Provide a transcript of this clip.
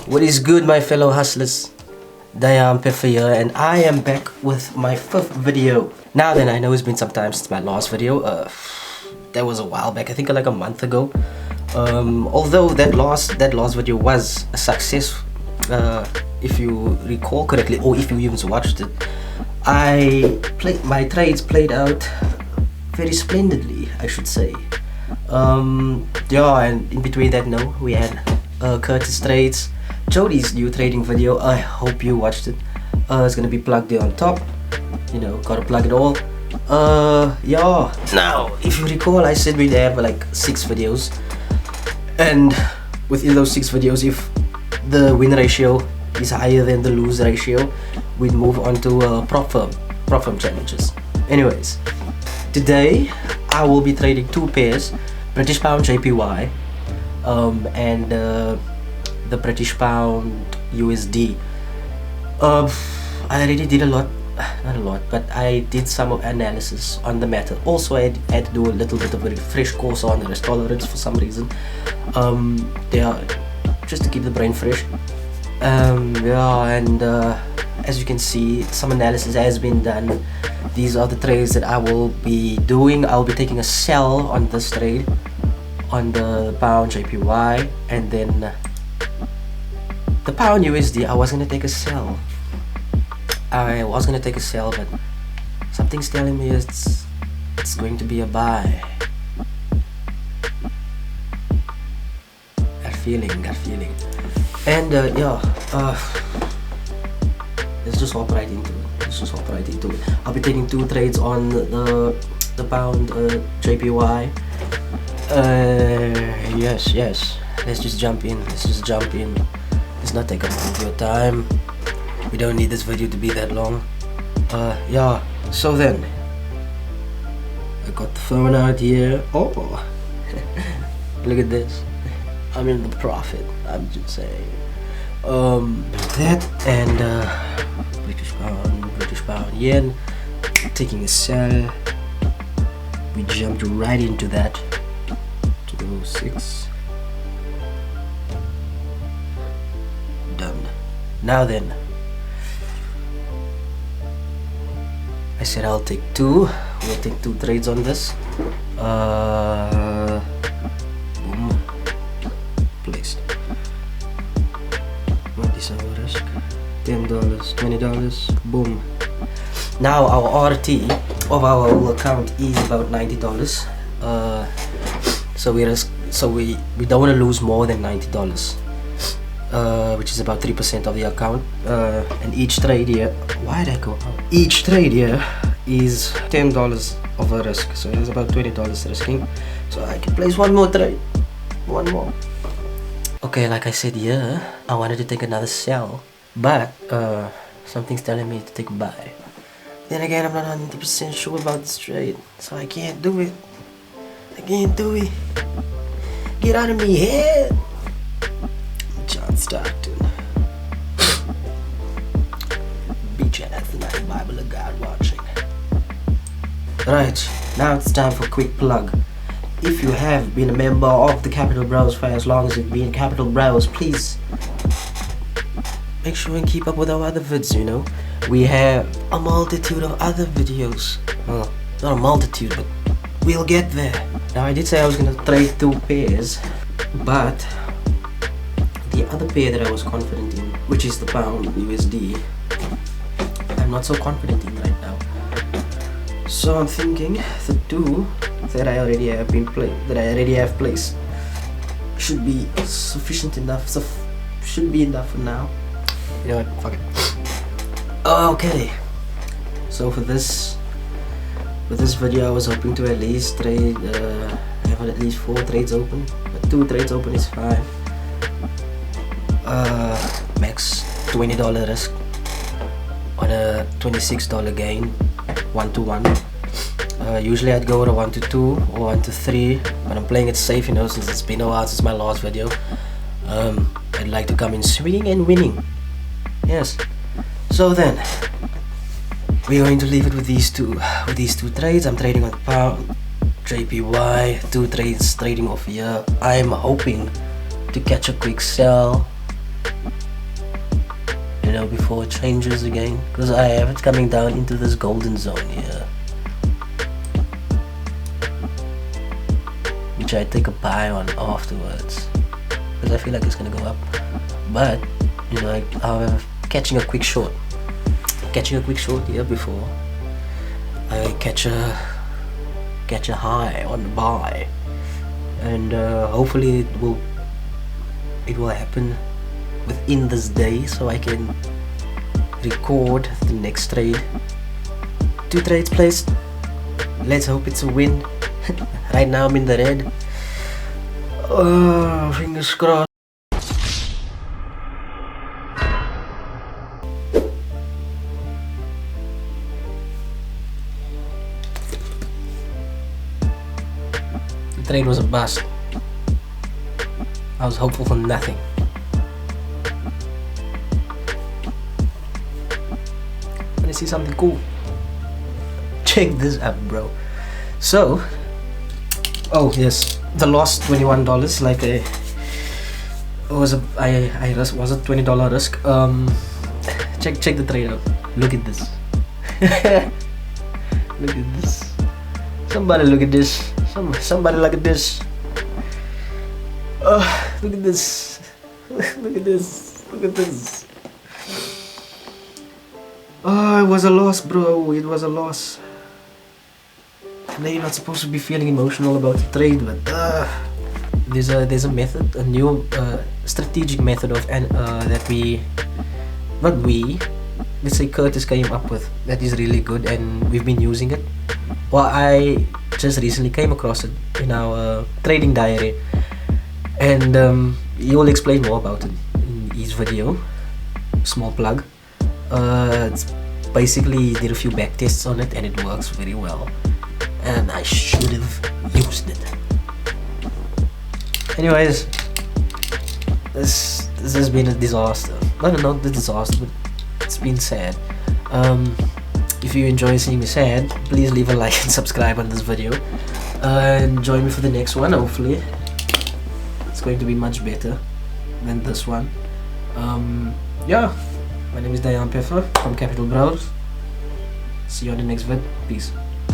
What is good, my fellow hustlers? Dillonpeffer here, and I am back with my 5th video. Now then, I know it's been some time since my last video. That was a while back, I think like a month ago. Although that last video was a success, if you recall correctly, or if you even watched it. My trades played out very splendidly, I should say. Yeah, and in between that, we had Curtis Trades, Jody's new trading video. I hope you watched it. It's gonna be plugged there on top. You know, gotta plug it all. Yeah. Now, if you recall, I said we'd have like 6 videos, and within those 6 videos, if the win ratio is higher than the lose ratio, we'd move on to prop firm challenges. Anyways, today I will be trading 2 pairs, British Pound JPY, and the British Pound USD. I already did not a lot, but I did some analysis on the matter. Also, I had to do a little bit of a refresh course on the risk tolerance for some reason. Just to keep the brain fresh. Yeah, and as you can see, some analysis has been done. These are the trades that I will be doing. I'll be taking a sell on this trade, on the Pound JPY, and then the Pound USD. I was gonna take a sell. But something's telling me it's going to be a buy. That feeling. And yeah, let's just hop right into it. I'll be taking 2 trades on the Pound JPY. Yes. Let's just jump in. Let's not take up all your time. We don't need this video to be that long. Yeah, so then I got the phone out here. Oh, look at this. I'm in the profit, I'm just saying. That and British Pound Yen, taking a sell. We jumped right into that. 206. Done. Now then, I said I'll take 2. We'll take 2 trades on this. Boom. Placed. What is our risk? $10, $20. Boom. Now our RT of our whole account is about $90. So we don't want to lose more than $90. Which is about 3% of the account, and each trade here, why'd I go out? Each trade here is $10 of a risk, so it's about $20 risking. So I can place one more trade, one more. Okay, like I said here, I wanted to take another sell, but something's telling me to take a buy. Then again, I'm not 100% sure about this trade, so I can't do it. Get out of me head. Stockton. Beach at the night, Bible of God watching. Right, now it's time for a quick plug. If you have been a member of the Capital Bros for as long as you've been Capital Bros, please make sure and keep up with our other vids, you know. We have a multitude of other videos. Well, not a multitude, but we'll get there. Now, I did say I was gonna trade 2 pairs, but the other pair that I was confident in, which is the Pound USD, I'm not so confident in right now. So I'm thinking the 2 that I already have placed should be sufficient enough. Should be enough for now. You know what? Fuck it. Okay. So for this video, I was hoping to at least trade. Have at least 4 trades open, but 2 trades open is fine. Max $20 risk on a $26 gain, 1-to-1. Usually I'd go to 1-to-2 or 1-to-3, but I'm playing it safe, you know, since it's been a while since my last video. I'd like to come in swinging and winning. Yes. So then, we're going to leave it with these two trades. I'm trading on the Pound JPY, 2 trades trading off here. I'm hoping to catch a quick sell before it changes again, because I have it coming down into this golden zone here, which I take a buy on afterwards because I feel like it's gonna go up. But you know, I'm catching a quick short here before I catch a high on the buy, and hopefully it will happen within this day so I can record the next trade. 2 trades placed. Let's hope it's a win. Right now I'm in the red. Oh, fingers crossed. The trade was a bust. I was hopeful for nothing. Let me see something cool. Check this out, bro. So, oh yes, the lost $21. Like I was a $20 risk. Check the trade out. Look at this. Look at this. Somebody look at this. Somebody look at this. Look at this. Look at this. Look at this. Oh, it was a loss, bro. It was a loss. I know you're not supposed to be feeling emotional about the trade, but there's a method, a new strategic method of let's say Curtis came up with, that is really good, and we've been using it. Well, I just recently came across it in our trading diary, and he will explain more about it in his video. Small plug. It's basically, he did a few back tests on it and it works very well, and I should have used it. Anyways, this has been a disaster. Not the disaster, but it's been sad. If you enjoy seeing me sad, please leave a like and subscribe on this video, and join me for the next one. Hopefully it's going to be much better than this one. Yeah, my name is dillonpeffer from Capital Bros. See you on the next vid. Peace.